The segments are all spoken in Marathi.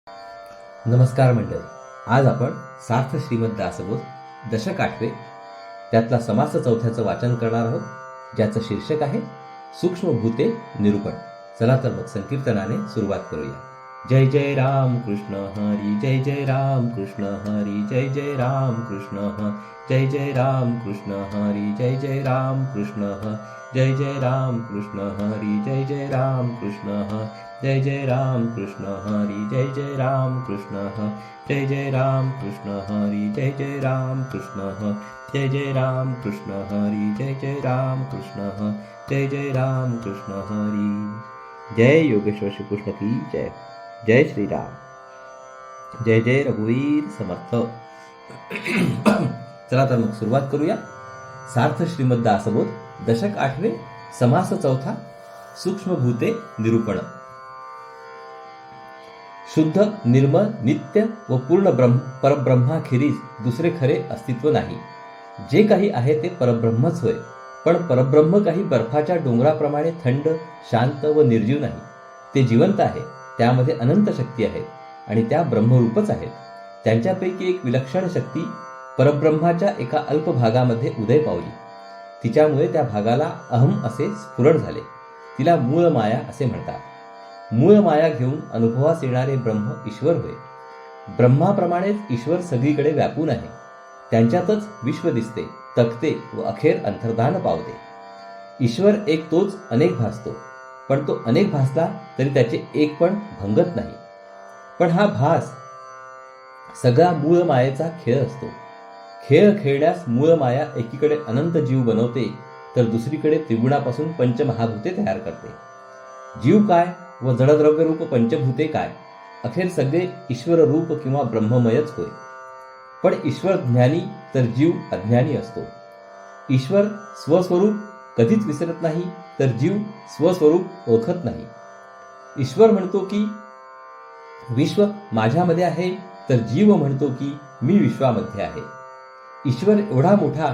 नमस्कार मंडळी. आज आपण सार्थ श्रीमद दासबोध दशक 8 त्यातला समास चौथ्याचं वाचन करणार आहोत, ज्याचं शीर्षक आहे सूक्ष्मभूते निरूपण. चला तर मग संकीर्तनाने सुरुवात करूया. जय जय राम कृष्ण हरी, जय जय राम कृष्ण हरी, जय जय राम कृष्ण हरी, जय जय राम कृष्ण हरी, जय जय राम कृष्ण हरी, जय जय राम कृष्ण हरी, जय जय राम कृष्ण हरी, जय जय राम कृष्ण हरी, जय जय राम कृष्ण हरी, जय जय राम कृष्ण हरी, जय जय राम कृष्ण हरी, जय जय राम कृष्ण हरी, जय जय राम कृष्ण हरी, जय जय राम कृष्ण हरी. जय योगेश्वर श्री कृष्ण की जय. जय श्री राम. जय जय रघुवीर समर्थ. चला तर मग सुरुवात करूया. सार्थ श्रीमद दासबोध दशक 8 समास चौथा सूक्ष्मभूते निरूपण. शुद्ध, निर्मळ, नित्य व पूर्ण परब्रह्माखेरीज दुसरे खरे अस्तित्व नाही. जे काही आहे ते परब्रह्मच होय. पण परब्रह्म काही बर्फाच्या डोंगराप्रमाणे थंड, शांत व निर्जीव नाही. ते जिवंत आहे. त्यामध्ये अनंत शक्ती आहेत आणि त्या ब्रह्मरूपच आहेत. त्यांच्यापैकी एक विलक्षण शक्ती परब्रह्माच्या एका अल्प भागामध्ये उदय पावली. तिच्यामुळे त्या भागाला अहम असे स्फुरण झाले. तिला मूळ माया असे म्हणतात. मूळ माया घेऊन अनुभवास येणारे ब्रह्म ईश्वर होय. ब्रह्माप्रमाणेच ईश्वर सगळीकडे व्यापून आहे. त्यांच्यातच विश्व दिसते, तकते व अखेर अंतर्धान पावते. ईश्वर एक तोच अनेक भासतो, पण तो अनेक भासला तरी त्याचे एक पण भंगत नाही. पण हा भास सगळा मूळ मायेचा खेळ असतो. खेळ खेळण्यास मूळ माया एकीकडे अनंत जीव बनवते, तर दुसरीकडे त्रिगुणापासून पंचमहाभूते तयार करते. जीव काय व जडद्रव्य रूप पंचभूते काय, अखेर सगळे ईश्वर रूप किंवा ब्रह्ममयच होय. पण ईश्वर ज्ञानी तर जीव अज्ञानी असतो. ईश्वर स्वस्वरूप कधीच विसरत नाही, तर जीव स्वस्वरूप ओळखत नाही. ईश्वर म्हणतो की विश्व माझ्यामध्ये आहे, तर जीव म्हणतो की मी विश्वामध्ये आहे. ईश्वर एवढा मोठा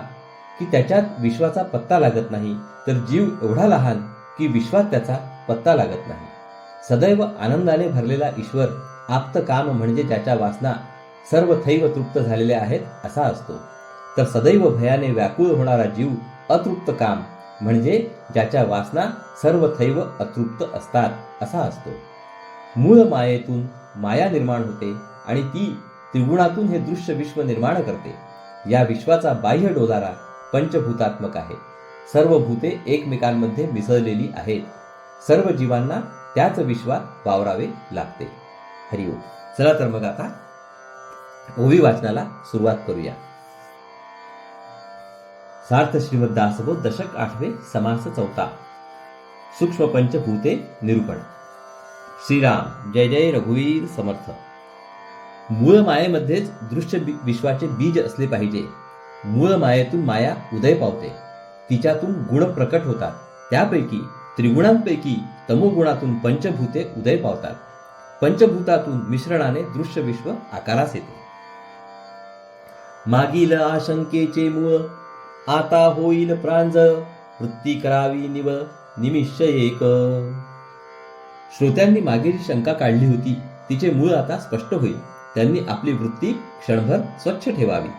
की त्याच्यात विश्वाचा पत्ता लागत नाही, तर जीव एवढा लहान की विश्वात त्याचा पत्ता लागत नाही. सदैव आनंदाने भरलेला ईश्वर आप्त काम म्हणजे ज्याच्या वासना सर्वथैव तृप्त झालेल्या आहेत असा असतो. तर सदैव भयाने व्याकुळ होणारा जीव अतृप्त काम म्हणजे ज्याच्या वासना सर्वथैव अतृप्त असतात असा असतो. मूळ मायेतून माया निर्माण होते आणि ती त्रिगुणातून हे दृश्य विश्व निर्माण करते. या विश्वाचा बाह्य डोलारा पंचभूतात्मक आहे. सर्व भूते एकमेकांमध्ये मिसळलेली आहेत. सर्व जीवांना त्याच विश्वात वावरावे लागते. हरिओम. चला तर मग आता ओवी वाचनाला सुरुवात करूया. सार्थ श्रीमद दासबोध दशक 8 समास चौथा सूक्ष्म पंचभूते निरूपण. श्रीराम. जय जय रघुवीर समर्थ. मूळ मायेमध्येच दृश्य विश्वाचे बीज असले पाहिजे. मूळ मायेतून माया उदय पावते. तिच्यातून गुण प्रकट होतात. त्यापैकी त्रिगुणांपैकी तमोगुणातून पंचभूते उदय पावतात. पंचभूतातून मिश्रणाने दृश्य विश्व आकारास येते. मागील आशंकेचे मूळ आता होईल प्रांजळ, वृत्ती करावी निवळ निमिष एक. श्रोत्यांनी मागील शंका काढली होती, तिचे मूळ आता स्पष्ट होईल. त्यांनी आपली वृत्ती क्षणभर स्वच्छ ठेवावी.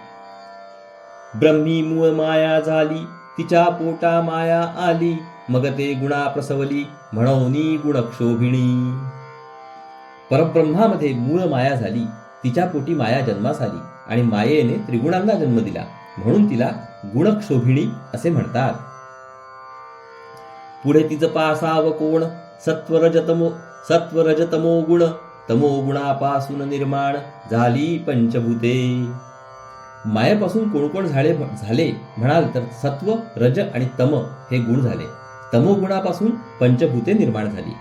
ब्रह्मी मूळ माया झाली, तिच्या पोटा माया आली, मग ते गुणा प्रसवली म्हणूनी गुणक्षोभिणी. परब्रह्मामध्ये मूळ माया झाली, तिच्या पोटी माया जन्मास आली आणि मायेने त्रिगुणांना जन्म दिला, म्हणून तिला गुणक्षोभिणी असे म्हणतात. पुढे तिचं पासाव कोण सत्वरजतमो गुण, तमो गुणापासून निर्माण झाली पंचभूते. मायेपासून कोण झाले म्हणाल तर सत्व, रज आणि तम हे गुण झाले. तमोगुणापासून पंचभूते निर्माण झाली.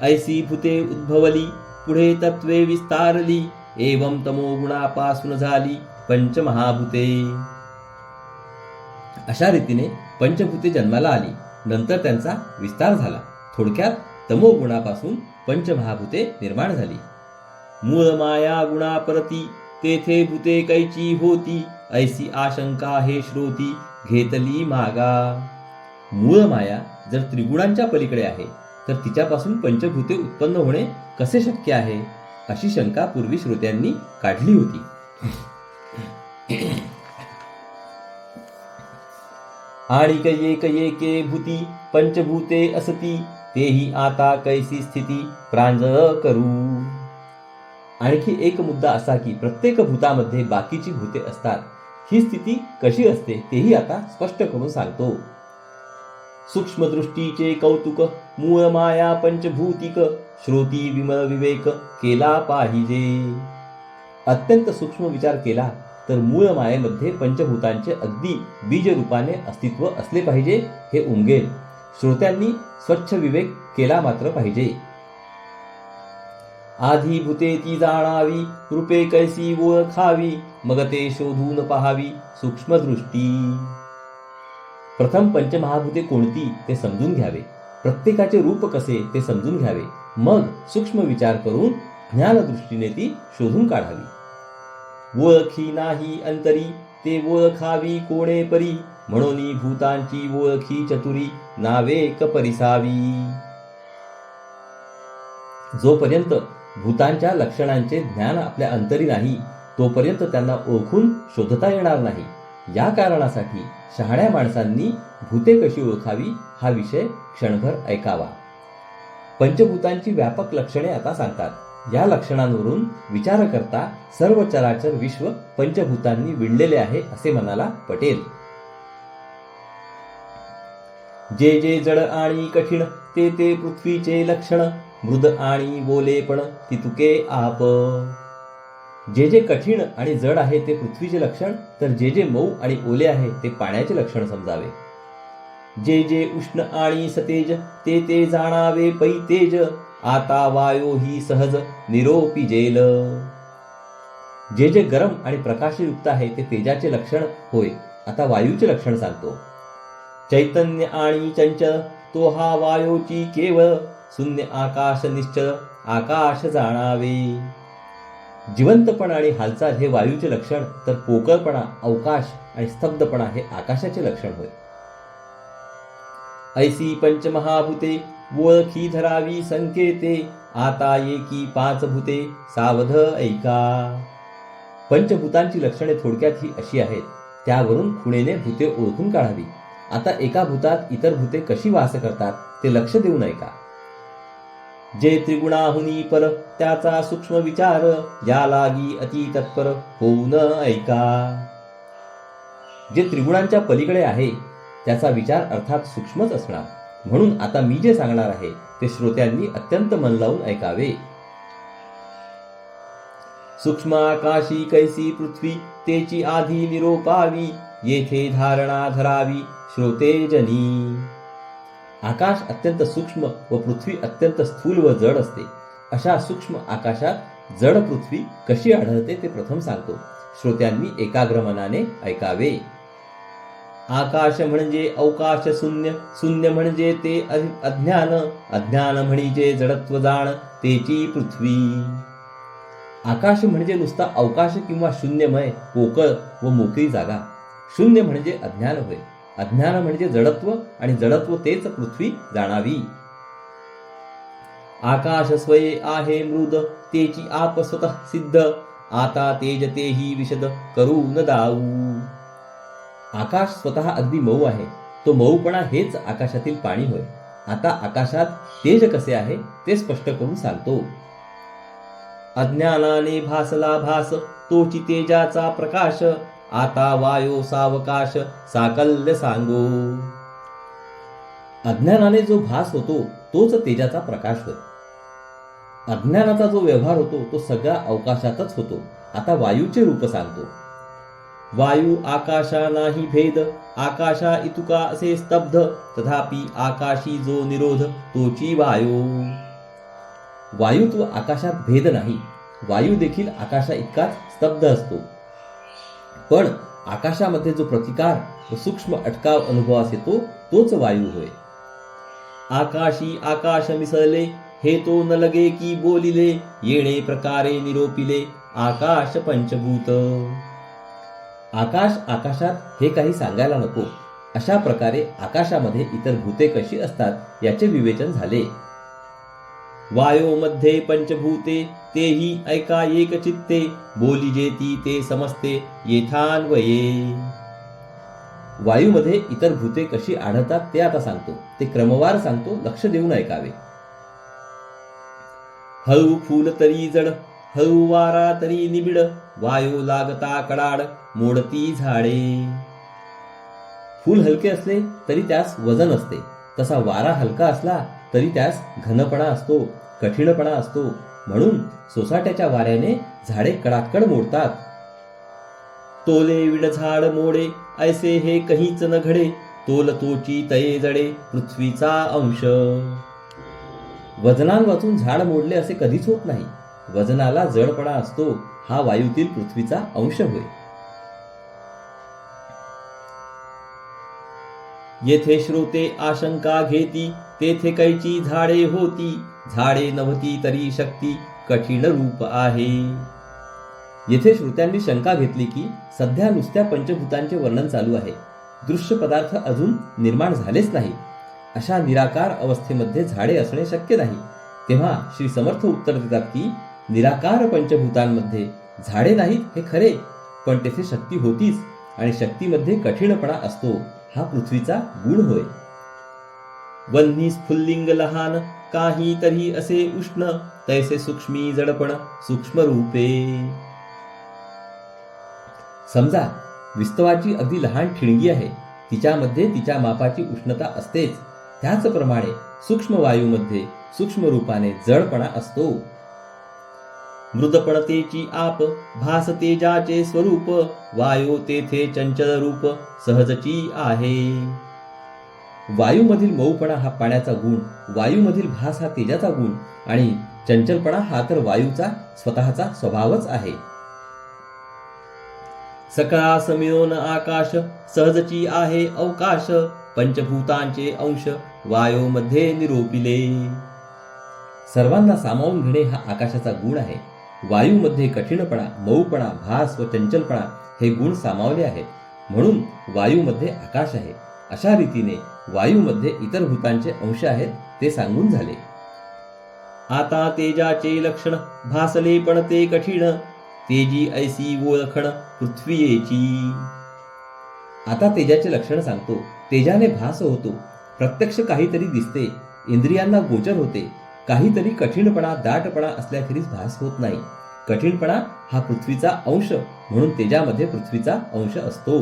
ऐसी भूते उद्भवली, पुढे तत्वे विस्तारली, एवं तमोगुणापासून झाली पंचमहाभूते. अशा रीतीने पंचभूते जन्माला आली, नंतर त्यांचा विस्तार झाला. थोडक्यात तमोगुणापासून पंचमहाभूते निर्माण झाली. मूळ माया गुणा परती, तेथे भूते कैची होती, ऐसी आशंका हे श्रोती घेतली मागा. मूळ माया जर त्रिगुणांच्या पलीकडे आहे, तर तिच्यापासून पंचभूते उत्पन्न होणे कसे शक्य आहे, अशी शंका पूर्वी श्रोत्यांनी काढली होती. आणिक एक एके भूती पंचभूते असती, तेही आता कैसी स्थिती प्रांज करू. आणखी एक मुद्दा असा की प्रत्येक भूतामध्ये बाकीची भूते असतात. ही स्थिती कशी असते तेही आता स्पष्ट करून सांगतो. सूक्ष्मदृष्टीचे कौतुक मूळ माया पंचभूतिक, श्रोती विमल विवेक केला पाहिजे. अत्यंत सूक्ष्म विचार केला तर मूळ मायेमध्ये पंचभूतांचे अगदी बीज रूपाने अस्तित्व असले पाहिजे हे उमगेल. श्रोत्यांनी स्वच्छ विवेक केला मात्र पाहिजे. आधी भूते ती जाणावी, रूपे कैसी ओळखावी, मग ते शोधून पहावी सूक्ष्मदृष्टी. प्रथम पंचमहाभूते कोणती ते समजून घ्यावे, प्रत्येकाचे रूप कसे ते समजून घ्यावे, मग सूक्ष्म विचार करून ज्ञानदृष्टीने ती शोधून काढावी. ओळखी नाही अंतरी, ते ओळखावी कोणे परी, म्हणून भूतांची ओळखी चतुरी, नावे कपरिसावी. जोपर्यंत भूतांच्या लक्षणांचे ज्ञान आपल्या अंतरी नाही तोपर्यंत त्यांना ओळखून शोधता येणार नाही. या कारणासाठी शहाण्या माणसांनी भूते कशी ओळखावी हा विषय क्षणभर ऐकावा. पंचभूतांची व्यापक लक्षणे आता सांगतात. या लक्षणांवरून विचार करता सर्व चराचर विश्व पंचभूतांनी विणलेले आहे असे मनाला पटेल. जे जे जड आणि कठीण ते ते पृथ्वीचे लक्षण, मृद आणि बोलेपण तितुके आप. जे जे कठीण आणि जड आहे ते पृथ्वीचे लक्षण, तर जे जे मऊ आणि ओले आहे ते पाण्याचे लक्षण समजावे. जे जे उष्ण आणि सतेज ते ते जाणावे पैतेज, आता वायो ही सहज निरोपी जेल. जे जे गरम आणि प्रकाशयुक्त आहे ते तेजाचे लक्षण होय, आता वायूचे लक्षण सांगतो. चैतन्य आणि चंचल तो हा वायोची केवळ, शून्य आकाश निश्चल आकाश जाणावे. जिवंतपणा आणि हालचाल हे वायूचे लक्षण, तर पोकळपणा अवकाश आणि स्तब्धपणा हे आकाशाचे लक्षण होय. ऐसी पंचमहाभूते ओळखी धरावी संकेते, आता एकी पाच भूते सावध ऐका. पंचभूतांची लक्षणे थोडक्यात ही अशी आहेत. त्यावरून खुणेने भूते ओळखून काढावी. आता एका भूतात इतर भूते कशी वास करतात ते लक्ष देऊन ऐका. जे त्रिगुणाहुनी पर त्याचा सूक्ष्म विचार, या लागी अति तत्पर होऊन ऐका. जे त्रिगुणांच्या पलीकडे आहे त्याचा विचार अर्थात सूक्ष्मच असणार. म्हणून आता मी जे सांगणार आहे ते श्रोत्यांनी अत्यंत मन लावून ऐकावे. सूक्ष्म आकाशी कैसी पृथ्वी तेची आधी निरोपावी, येथे धारणा धरावी श्रोतेजनी. आकाश अत्यंत सूक्ष्म व पृथ्वी अत्यंत स्थूल व जड असते. अशा सूक्ष्म आकाशात जड पृथ्वी कशी आढळते ते प्रथम सांगतो. श्रोत्यांनी एकाग्र मनाने ऐकावे. आकाश म्हणजे अवकाश शून्य, शून्य म्हणजे ते अज्ञान, अज्ञान म्हणजे जडत्व जाण तेची पृथ्वी. आकाश म्हणजे नुसता अवकाश किंवा शून्यमय पोकळ व मोकळी जागा. शून्य म्हणजे अज्ञान होय, अज्ञान म्हणजे जडत्व आणि जडत्व तेच पृथ्वी जाणावी. आकाश स्वये आहे मृद तेची आप स्वतः सिद्ध, आता तेज तेही विशद करू न दाऊ. आकाश स्वतः अगदी मऊ आहे, तो मऊपणा हेच आकाशातील पाणी होय. आता आकाशात तेज कसे आहे ते स्पष्ट करून सांगतो. अज्ञानाने भासला भास तोची तेजाचा प्रकाश, आता वायो सावकाश साकल्य सांगो. अज्ञानाने जो भास होतो तोच तेजाचा प्रकाश होय. अज्ञानाचा जो व्यवहार होतो तो सगळा अवकाशातच होतो. आता वायूचे रूप सांगतो. वायू आकाशा नाही भेद, आकाशा इतुका असे स्तब्ध, तथापि आकाशी जो निरोध तोची वायू. वायूत व आकाशात भेद नाही. वायू देखील आकाशा इतकाच स्तब्ध असतो. पण आकाशामध्ये जो प्रतिकार व सूक्ष्म अटकाव अनुभवास येतो तोच वायू होय. आकाशी आकाश मिसळले हे तो न लगे की बोलिले, येणे प्रकारे निरोपिले आकाश पंचभूत. आकाश आकाशात हे काही सांगायला नको. अशा प्रकारे आकाशामध्ये इतर भूते कशी असतात याचे विवेचन झाले. वायोमध्ये पंचभूते तेही ऐका एक चित्ते, बोली जेती ते समजते येथान्वये. वायूमध्ये इतर भूते कशी आढळतात ते आता सांगतो. ते क्रमवार सांगतो, लक्ष देऊन ऐकावे. हळू फूल तरी जड, हळू वारा तरी निबिड, वायू लागता कडाड, मोडती झाडे. फूल हलके असले तरी त्यास वजन असते, तसा वारा हलका असला तरी त्यास घनपणा असतो, कठीणपणा असतो. म्हणून सोसाट्याच्या वाऱ्याने झाडे कडाकड मोडतात. तोले विण झाड मोडे, ऐसे हे कहीच न घडे, तोल तोची तये जडे, पृथ्वीचा अंश. वजनान वाचून झाड मोडले असे कधीच होत नाही. वजनाला जडपणा असतो, हा वायूतील पृथ्वीचा अंश होय. येथे श्रोते आशंका घेती, तेथे कैची झाडे होती, झाडे नव्हती तरी शक्ती, कठीण रूप आहे. येथे श्रोत्यांनी शंका घेतली की सध्या नुसत्या पंचभूतांचे वर्णन चालू आहे, दृश्य पदार्थ अजून निर्माण झालेच नाही. अशा निराकार अवस्थेमध्ये झाडे असणे शक्य नाही. तेव्हा श्री समर्थ उत्तर देतात की निराकार पंचभूतांमध्ये झाडे नाहीत हे खरे, पण तेथे शक्ती होतीच, आणि शक्तीमध्ये कठीणपणा असतो, हा पृथ्वीचा गुण होय. वन्ही स्फुल्लिंग लहान, काही तरी असे उष्ण, तैसे सूक्ष्मी जडपण सूक्ष्म रूपे. समजा विस्तवाची अगदी लहान ठिणगी आहे, तिच्यामध्ये तिच्या मापाची उष्णता असतेच. त्याचप्रमाणे सूक्ष्म वायूमध्ये सूक्ष्म रूपाने जडपणा असतो. मृदपणतेची आप, भास तेजाचे स्वरूप, वायू तेथे चंचल रूप सहजची आहे. वायूमधील मऊपणा हा पाण्याचा गुण, वायूमधील भास हा तेजाचा गुण, आणि चंचलपणा हा तर वायूचा स्वतःचा स्वभावच आहे. सकळास मिळून आकाश, सहजची आहे अवकाश, पंचभूतांचे अंश वायूमध्ये निरोपिले. सर्वांना सामावून घेणे हा आकाशाचा गुण आहे. वायूमध्ये कठीणपणा, मऊपणा, भास व चंचलपणा हे गुण सामावले आहेत, म्हणून वायूमध्ये आकाश आहे. अशा रीतीने वायूमध्ये इतर भूतांचे अंश आहेत ते सांगून झाले. आता तेजाचे लक्षण, भासले पण ते कठीण, तेजी ऐसी ओळखण पृथ्वीची. आता तेजाचे लक्षण सांगतो. तेजाने भास होतो, प्रत्यक्ष काहीतरी दिसते, इंद्रियांना गोचर होते. काहीतरी कठीणपणा, दाटपणा असल्याखेरीज भास होत नाही. कठीणपणा हा पृथ्वीचा अंश, म्हणून तेजामध्ये पृथ्वीचा अंश असतो.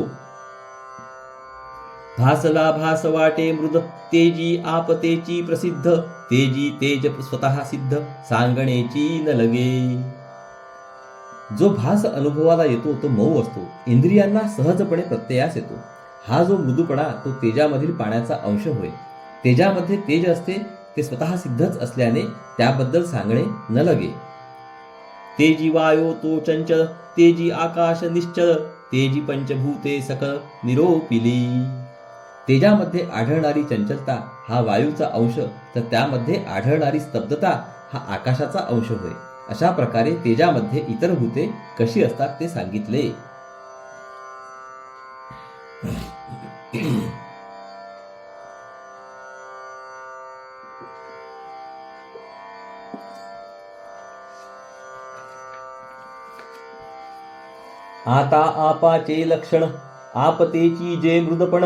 भासला भास वाटे मृद, तेजी आपतेची प्रसिद्ध, तेजी तेज स्वतः सिद्ध, सांगणेची न लगे. जो भास अनुभवाला येतो तो मऊ असतो, इंद्रियांना सहजपणे प्रत्ययास येतो. हा जो मृदूपणा तो तेजामधील पाण्याचा अंश होय. तेजामध्ये तेज असते, ते स्वतः सिद्धच असल्याने त्याबद्दल सांगणे न लगे. तेजी वायो तो चंचल, तेजी आकाश निश्चल, तेजी पंचभूते सकळ निरोपिली. तेजामध्ये आढळणारी चंचलता हा वायूचा अंश, तर त्यामध्ये आढळणारी स्तब्धता हा आकाशाचा अंश होय. अशा प्रकारे तेजामध्ये इतर भूते कशी असतात ते सांगितले. आता आपाचे लक्षण, आपतेची जे मृदपण,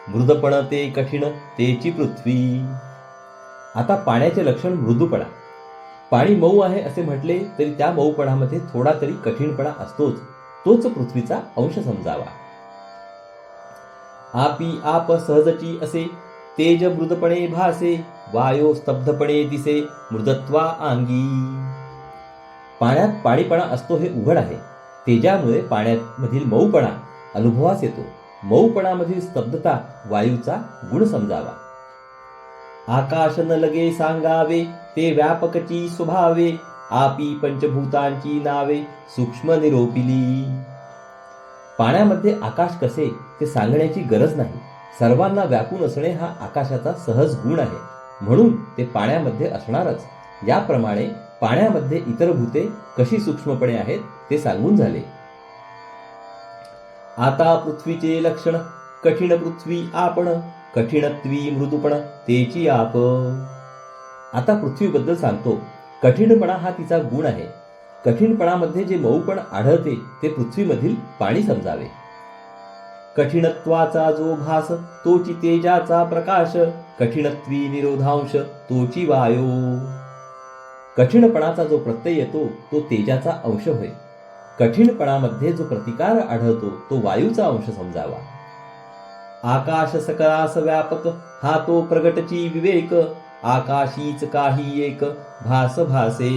मृदपण ते कठीण, तेची पृथ्वी. आता पाण्याचे लक्षण मृदूपणा. पाणी मऊ आहे असे म्हटले तरी त्या मऊपणामध्ये थोडा तरी कठीणपणा असतोच, तोच पृथ्वीचा अंश समजावा. आपी आप सहजची असे, तेज मृदपणे भासे, वायो स्तब्धपणे दिसे, मृदत्वा अंगी. पाण्यात पाणीपणा असतो हे उघड आहे. तेजामुळे पाण्यामधील मऊपणा अनुभवास येतो. मऊपणामधील स्तब्धता वायूचा गुण समजावा. आकाश न लगे सांगावे, ते व्यापकची स्वभावे, आपी पंचभूतांची नावे सूक्ष्म निरोपिली. पाण्यामध्ये आकाश कसे ते सांगण्याची गरज नाही. सर्वांना व्यापून असणे हा आकाशाचा सहज गुण आहे, म्हणून ते पाण्यामध्ये असणारच. याप्रमाणे पाण्यामध्ये इतर भूते कशी सूक्ष्मपणे आहेत ते सांगून झाले. आता पृथ्वीचे लक्षण, कठीण पृथ्वी आपण, कठीणत्वी मृदूपण तेची आप. आता पृथ्वीबद्दल सांगतो. कठीणपणा हा तिचा गुण आहे. कठीणपणामध्ये जे मऊपण आढळते ते पृथ्वीमधील पाणी समजावे. कठीणत्वाचा जो भास तोची तेजाचा प्रकाश, कठीणत्वी निरोधांश तोची वायो. कठीणपणाचा जो प्रत्यय येतो तो तेजाचा अंश होय. कठीणपणामध्ये जो प्रतिकार आढळतो तो वायूचा अंश समजावा. आकाश सकळास व्यापक हा तो प्रगटची विवेक, आकाशीच काही एक भास भासे.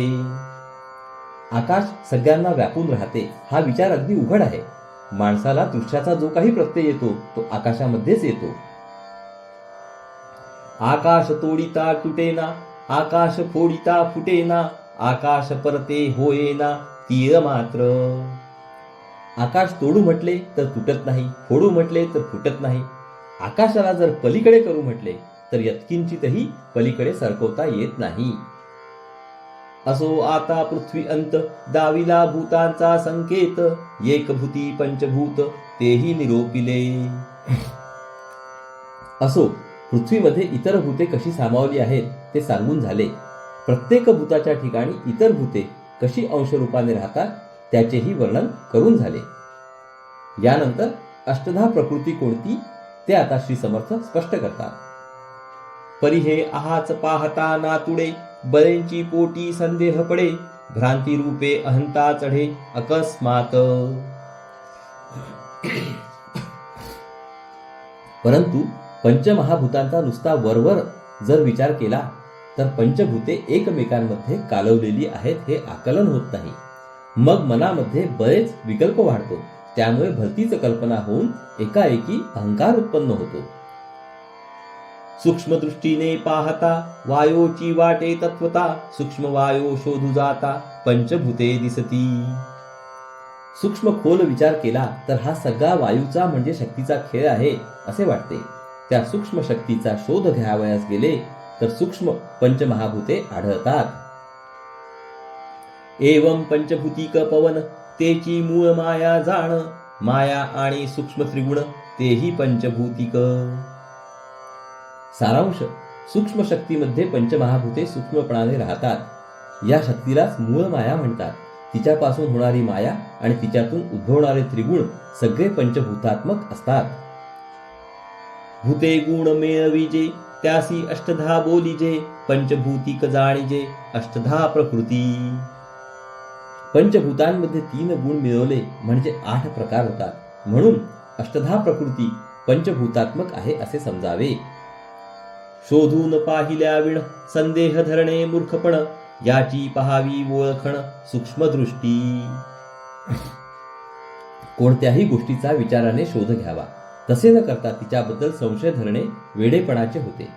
आकाश सगळ्यांना व्यापून राहते हा विचार अगदी उघड आहे. माणसाला दृश्याचा जो काही प्रत्यय येतो तो आकाशामध्येच येतो. आकाश तोडिता तुटेना, आकाश फोडिता फुटेना, आकाश परते होयेना तीळ मात्र. आकाश तोडू म्हटले तर तुटत नाही, फोडू म्हटले तर फुटत नाही. आकाशाला जर पलीकडे करू म्हटले तर यत्किंचितही पलीकडे सरकवता येत नाही. असो आता पृथ्वी अंत दाविला भूतांचा संकेत, एकभूती पंचभूत तेही निरोपिले. असो पृथ्वीमध्ये इतर भूते कशी सामावली आहेत ते सांगून झाले. प्रत्येक भूताच्या ठिकाणी इतर भूते कशी अंशरूपाने राहतात त्याचेही वर्णन करून झाले. यानंतर अष्टधा प्रकृती कोणती ते आता श्री समर्थ स्पष्ट करतात. परी हे आहाच पाहता नातुडे, बळेंची पोटी संदेह पडे, भ्रांती रूपे अहंता चढे अकस्मात. परंतु पंचमहाभूतांचा नुसता वरवर जर विचार केला तर पंचभूते एकमेकांमध्ये कालवलेली आहेत हे आकलन होत नाही. मग मनामध्ये बरेच विकल्प वाढतो. त्यामुळे भलतीच कल्पना होऊन एकाएकी अहंकार उत्पन्न होतो. सूक्ष्म दृष्टीने पाहता वायोची वाटे तत्वता, सूक्ष्म वायो शोधू जाता पंचभूते दिसती. सूक्ष्म खोल विचार केला तर हा सगळा वायूचा म्हणजे शक्तीचा खेळ आहे असे वाटते. त्या सूक्ष्म शक्तीचा शोध घ्यावयास गेले तर सूक्ष्म पंचमहाभूते आढळतात. एवं पंचभूतिक पवन तेची मूळ माया जाण, माया आणि सूक्ष्म त्रिगुण तेही पंचभूतिक. सारांश, सूक्ष्म शक्तीमध्ये पंचमहाभूते सूक्ष्मपणाने राहतात. या शक्तीलाच मूळ माया म्हणतात. तिच्यापासून होणारी माया आणि तिच्यातून उद्भवणारे त्रिगुण सगळे पंचभूतात्मक असतात. भूते गुण मेळविजे त्यासी अष्टधा बोलिजे, पंचभूतिक जाणिजे अष्टधा प्रकृती. पंचभूतांमध्ये 3 गुण मिळवले म्हणजे 8 प्रकार होतात. म्हणून अष्टधा प्रकृती पंचभूतात्मक आहे असे समजावे. शोधून पाहिल्या विण संदेह धरणे मूर्खपण, याची पहावी ओळखण सूक्ष्मदृष्टी. कोणत्याही गोष्टीचा विचाराने शोध घ्यावा. तसे न करता तिच्याबद्दल संशय धरणे वेडेपणाचे होते.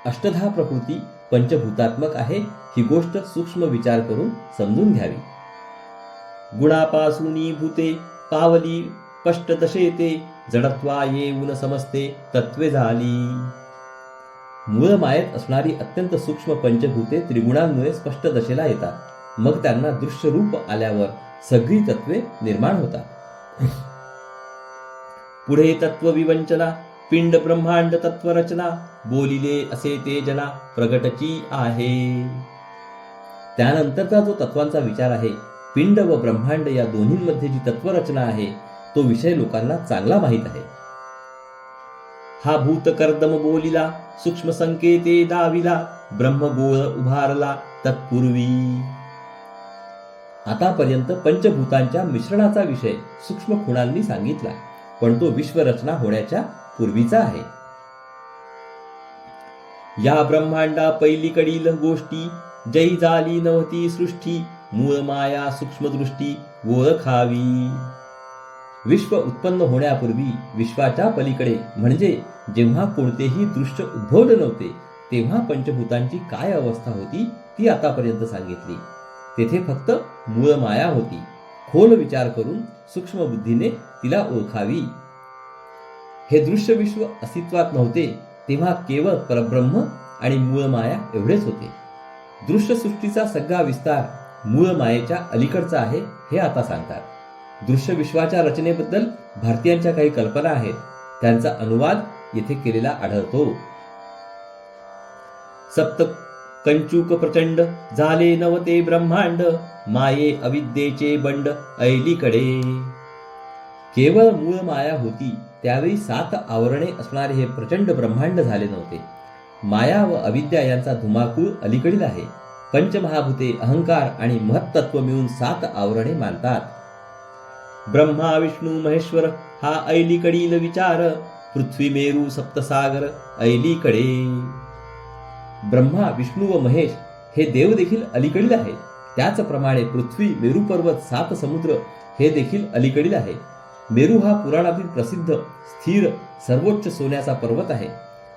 अष्टधा प्रकृती पंचभूतात्मक आहे ही गोष्ट सूक्ष्म विचार करून समजून घ्यावी. गुणापासूनी भूते पावली स्पष्ट दशेते, जडत्वा येऊन समजते तत्वे झाली. मूळ मायेत असणारी अत्यंत सूक्ष्म पंचभूते त्रिगुणांमुळे स्पष्ट दशेला येतात. मग त्यांना दृश्य रूप आल्यावर सगळी तत्वे निर्माण होतात. पुढे तत्व विवंचना, पिंड ब्रह्मांड तत्वरचना, बोलिले असे ते जना प्रगटची आहे. त्यानंतरचा जो तत्वांचा विचार आहे, पिंड व ब्रह्मांड या दोन्हींमध्ये जी तत्वरचना आहे तो विषय लोकांना चांगला माहीत आहे. हा भूतकर्दम बोलिला, सूक्ष्म संकेते दाविला, ब्रह्मगोळ उभारला तत्पूर्वी. आतापर्यंत पंचभूतांच्या मिश्रणाचा विषय सूक्ष्म खुणांनी सांगितला, पण तो विश्वरचना होण्याच्या पूर्वीचा आहे. या ब्रह्मांडा पैलीकडील गोष्टी, जै झाली नव्हती सृष्टी, मूळ माया सूक्ष्मदृष्टी ओळखावी. विश्व उत्पन्न होण्यापूर्वी विश्वाच्या पलीकडे म्हणजे जेव्हा कोणतेही दृश्य उद्भवले नव्हते तेव्हा पंचभूतांची काय अवस्था होती ती आतापर्यंत सांगितली. तेथे फक्त मूळ माया होती. खोल विचार करून सूक्ष्म बुद्धीने तिला ओळखावी. हे दृश्य विश्व अस्तित्वात नव्हते तेव्हा केवळ परब्रह्म आणि मूळ माया एवढेच होते. दृश्य सृष्टीचा सगळा विस्तार मूळ मायेच्या अलीकडचा आहे हे आता सांगतात. दृश्य विश्वाच्या रचनेबद्दल भारतीयांच्या काही कल्पना आहेत, त्यांचा अनुवाद येथे केलेला आढळतो. सप्त कंचुक प्रचंड झाले नवते ब्रह्मांड, माये अविद्येचे बंड ऐलीकडे. केवळ मूळ माया होती त्यावेळी 7 आवरणे असणारे हे प्रचंड ब्रह्मांड झाले नव्हते. माया व अविद्या यांचा धुमाकूळ अलीकडील आहे. पंचमहाभूते, अहंकार आणि महत्तत्व मिळून 7 आवरणे मानतात. ब्रह्मा विष्णू महेश्वर हा ऐलीकडील विचार, पृथ्वी मेरू सप्तसागर ऐलीकडे. ब्रह्मा विष्णू व महेश हे देव देखील अलीकडील आहेत. त्याचप्रमाणे पृथ्वी, मेरू पर्वत, 7 समुद्र हे देखील अलीकडील आहे. मेरू हा पुराणातील प्रसिद्ध स्थिर सर्वोच्च सोन्याचा पर्वत आहे.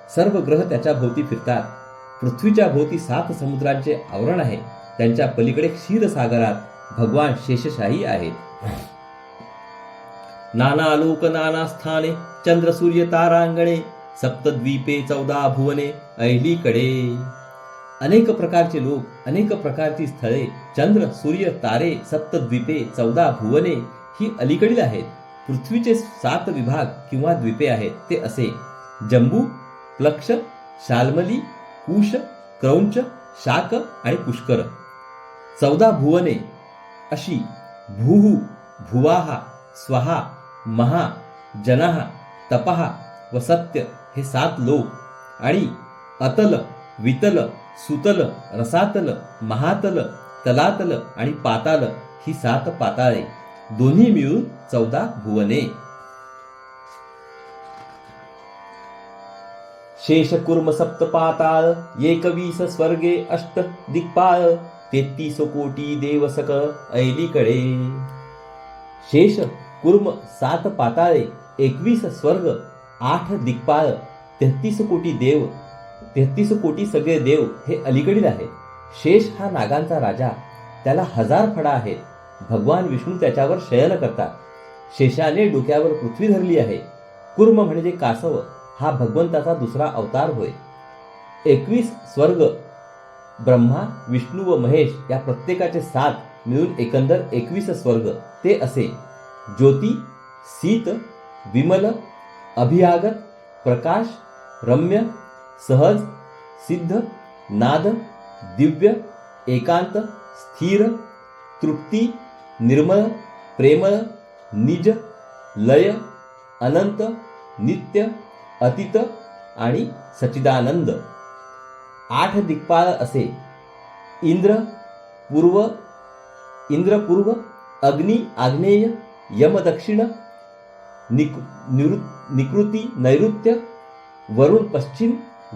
सर्व ग्रह त्याच्या भोवती फिरतात. पृथ्वीच्या भोवती 7 समुद्रांचे आवरण आहे. त्यांच्या पलीकडे क्षीरसागरात भगवान शेषशाही आहेत. नाना लोक नाना स्थाने, चंद्र सूर्य तारांगणे, सप्तद्वीपे 14 भुवने ऐलीकडे. अनेक प्रकारचे लोक, अनेक प्रकारची स्थळे, चंद्र, सूर्य, तारे, सप्तद्वीपे, 14 भुवने ही अलीकडील आहेत. पृथ्वीचे 7 विभाग किंवा द्वीपे आहेत. ते असे: जंबू, प्लक्ष, शाल्मली, कुश, क्रौंच, शाक आणि पुष्कर. 14 भुवने अशी भूहु, भुवाहा, स्वहा, महा, जनः, तपः व सत्य हे 7 लोक आणि अतल, वितल, सुतल, रसातल, महातल, तलातल आणि पाताल ही 7 पाताळे, दोन्ही मिळून 14 भुवने. शेष कुर्म सप्त पाताळ, 21 स्वर्गे अष्ट दिक्पाळ, 33 कोटी देवसक ऐलीकडे. शेष कुर्म 7 पाताळे, 21 स्वर्ग, 8 दिक्पाळ, 33 कोटी देव, 33 कोटी सगळे देव हे अलीकडील आहेत. शेष हा नागांचा राजा, त्याला 1000 फडा आहेत. भगवान विष्णू त्याच्यावर शयन करतात. शेषाने डोक्यावर पृथ्वी धरली आहे. कुर्म म्हणजे कासव, हा भगवंताचा दुसरा अवतार होय. 21 स्वर्ग, ब्रह्मा, विष्णू व महेश या प्रत्येकाचे 7 मिळून एकंदर 21 स्वर्ग. ते असे: ज्योती, शीत, विमल, अभियागत, प्रकाश, रम्य, सहज, सिद्ध, नाद, दिव्य, एकांत, स्थिर, तृप्ती, निर्मळ, प्रेमळ, निज, लय, अनंत, नित्य, अतीत आणि सच्चिदानंद. 8 दिक्पाळ असे: इंद्र पूर्व, अग्नी आग्नेय, यम दक्षिण, निकृती नैऋत्य, वरुण पश्चिम,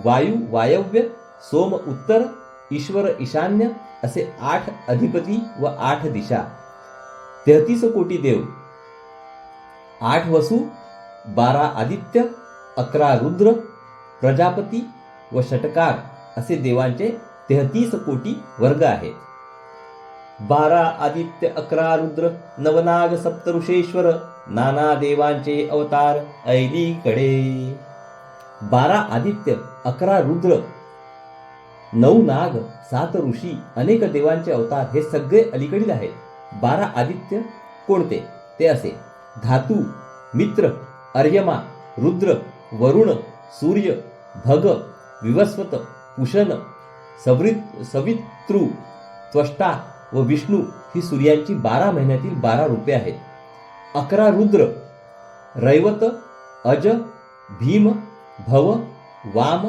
वायू वायव्य, सोम उत्तर, ईश्वर ईशान्य असे 8 अधिपती व 8 दिशा. 33 कोटी देव, 8 वसु, 12 आदित्य, 11 रुद्र, प्रजापती व षटकार असे देवांचे 33 कोटी वर्ग आहेत. 12 आदित्य, 11 रुद्र, 9 नाग, 7 ऋषेश्वर, नाना देवांचे अवतार ऐलीकडे. 12 आदित्य, 11 रुद्र, 9 नाग, 7 ऋषी, अनेक देवांचे अवतार हे सगळे अलीकडील आहेत. 12 आदित्य कोणते? ते असे: धातू, मित्र, अर्यमा, रुद्र, वरुण, सूर्य, भग, विवस्वत, पुशन, सवितृ, त्वष्टा व विष्णू ही सूर्यांची 12 महिन्यातील 12 रूपे आहेत. 11 रुद्र, रैवत, अज, भीम, भव, वाम,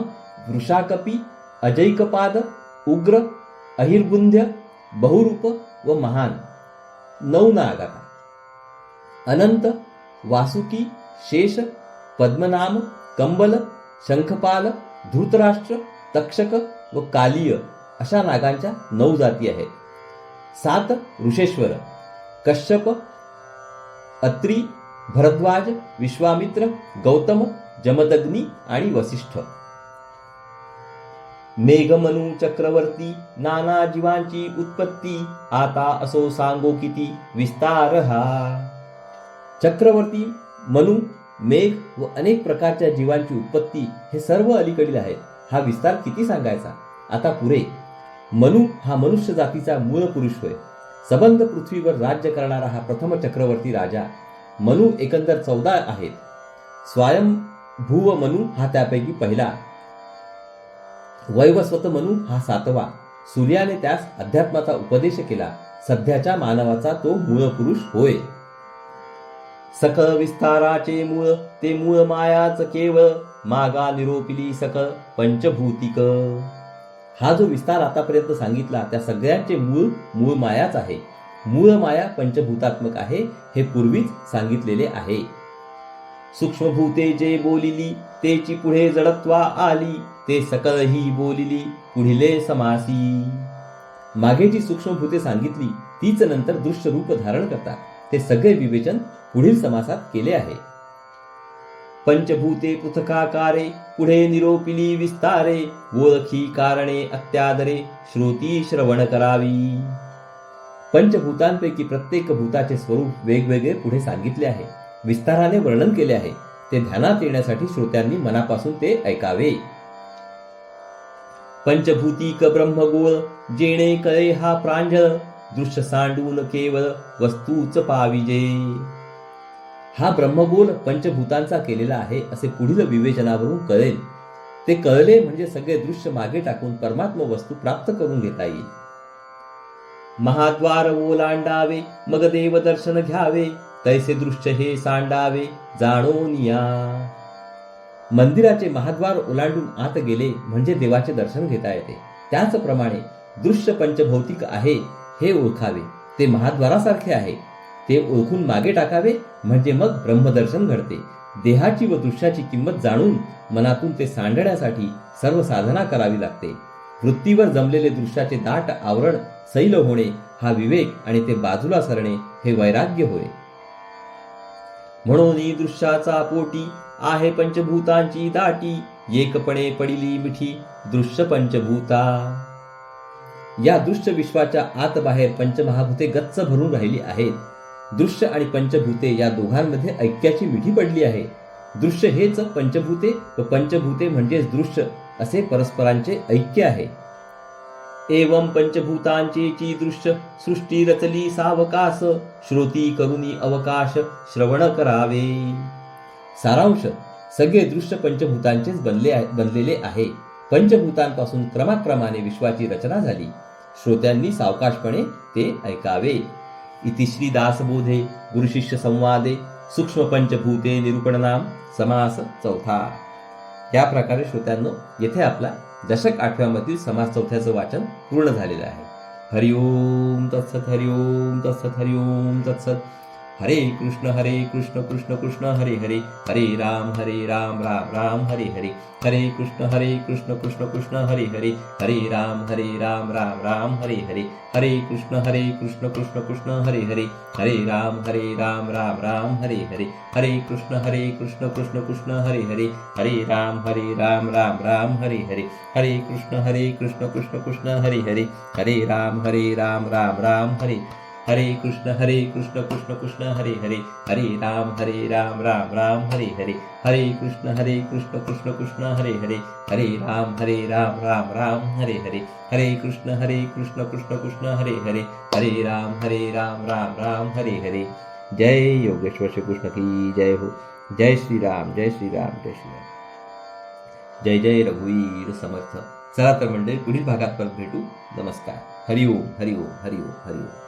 वृषाकपी, अजैकपाद, उग्र, अहिर्बुंध्य, बहुरूप व महान. 9 नाग आता: अनंत, वासुकी, शेष, पद्मनाम, कंबल, शंखपाल, धृतराष्ट्र, तक्षक व कालीय अशा नागांच्या 9 जाती आहेत. 7 ऋषेश्वर: कश्यप, अत्री, भरद्वाज, विश्वामित्र, गौतम, जमदग्नी आणि वसिष्ठ. मेघमनु चक्रवर्ती, नाना जीवांची उत्पत्ती, आता असो सांगो किती विस्तार हा. चक्रवर्ती, मनु, मेघ व अनेक प्रकारच्या जीवांची उत्पत्ती हे सर्व अलीकडील आहेत. हा विस्तार किती सांगायचा. आता पुरे. मनु हा मनुष्य जातीचा मूळ पुरुष होय. सबंध पृथ्वीवर राज्य करणारा हा प्रथम चक्रवर्ती राजा. मनु एकंदर 14 आहेत. स्वयंभुव मनु हा त्यापैकी पहिला. वैवस्वत म्हणून हा 7वा. सूर्याने त्यास अध्यात्माचा उपदेश केला. सध्याच्या मानवाचा तो मूळ पुरुष होय. सकळ विस्ताराचे मूळ ते मूळ मायाच केवळ, मागा निरोपिली सकळ पंचभूतिक. हा जो विस्तार आतापर्यंत सांगितला त्या सगळ्यांचे मूळ मायाच आहे. मूळ माया पंचभूतात्मक आहे हे पूर्वीच सांगितलेले आहे. सूक्ष्मभूते जे बोलिली तेची पुढे जडत्वा आली, ते सकळ ही बोलिली पुढिले समासी. मागे जी सूक्ष्मभूते सांगितली तीच नंतर दृश्य रूप धारण करतात. ते सगळे विवेचन पुढील समासात केले आहे. पंचभूते पृथकाकारे पुढे निरोपिली विस्तारे, ओळखी कारणे अत्यादरे श्रुती श्रवण करावी. पंचभूतांपैकी प्रत्येक भूताचे स्वरूप वेगवेगळे पुढे सांगितले आहे. विस्ताराने वर्णन केले आहे. ते ध्यानात येण्यासाठी श्रोत्यांनी मनापासून ते ऐकावे. पंचभूतिक ब्रह्मगोळ जेणे कळे हा प्रांजळ, दृश्य सांडून केवळ वस्तूच पाविजे. हा ब्रह्मगोल पंचभूतांचा केलेला आहे असे पुढील विवेचनावरून कळेल. ते कळले म्हणजे सगळे दृश्य मागे टाकून परमात्म वस्तू प्राप्त करून घेता येईल. महाद्वार ओलांडावे मग देव दर्शन घ्यावे, तैसे दृश्य हे सांडावे जाणून या. मंदिराचे महाद्वार ओलांडून आत गेले म्हणजे देवाचे दर्शन घेता येते. त्याचप्रमाणे दृश्य पंचभौतिक आहे हे ओळखावे. ते महाद्वारासारखे आहे. ते ओळखून मागे टाकावे म्हणजे मग ब्रह्मदर्शन घडते. देहाची व दृश्याची किंमत जाणून मनातून ते सांडण्यासाठी सर्व साधना करावी लागते. वृत्तीवर जमलेले दृश्याचे दाट आवरण सैल होणे हा विवेक आणि ते बाजूला सरणे हे वैराग्य होय. म्हणून दृश्याचा पोटी आहे पंचभूतांची दाटी, एकपणे पडिली मिठी दृश्य पंचभूता. या दृश्य विश्वाच्या आत बाहेर पंचमहाभूते गच्च भरून राहिली आहेत. दृश्य आणि पंचभूते या दोघांमध्ये ऐक्याची मिठी पडली आहे. दृश्य हेच पंचभूते व पंचभूते म्हणजेच दृश्य असे परस्परांचे ऐक्य आहे. एवं पंचभूतांचेची दृश्य सृष्टी रचली सावकाश, श्रोती करुनी अवकाश श्रवण करावे. सारांश, सगळे दृश्य पंचभूतांचेच बनलेले आहे. पंचभूतांपासून क्रमाक्रमाने विश्वाची रचना झाली. श्रोत्यांनी सावकाशपणे ते ऐकावे. इति श्री दासबोधे गुरुशिष्य संवादे सूक्ष्म पंचभूते निरूपणनाम समास 4. या प्रकारे श्रोत्यांनो येथे आपला दशक 8व्यामधील समास 4चं वाचन पूर्ण झालेलं आहे. हरिओम तत्सत, हरिओम तत्सत, हरिओम तत्सत. हरे कृष्ण कृष्ण कृष्ण हरे हरे, हरे राम राम राम हरे हरे, हरे कृष्ण कृष्ण कृष्ण हरे हरे, हरे राम राम हरे हरे, हरे कृष्ण कृष्ण कृष्ण हरे हरे, हरे राम राम हरे हरे, हरे कृष्ण कृष्ण कृष्ण हरे हरे, हरे राम राम हरे हरे, हरे कृष्ण कृष्ण कृष्ण हरे हरे, हरे राम राम हरे, हरे कृष्ण कृष्ण कृष्ण हरे हरे, हरे राम राम हरे हरे, हरे कृष्ण कृष्ण कृष्ण हरे हरे, हरे राम राम हरे हरे, हरे कृष्ण कृष्ण कृष्ण हरे हरे, हरे राम राम हरे हरे. जय योगेश्वर श्री कृष्ण की जय हो. जय श्री राम, जय श्री राम, जय श्री राम. जय जय रघुवीर समर्थ. चला तर मंडळी पुढील भागात परत भेटू. नमस्कार. हरिओम हरिओम हरिओम हरिओम.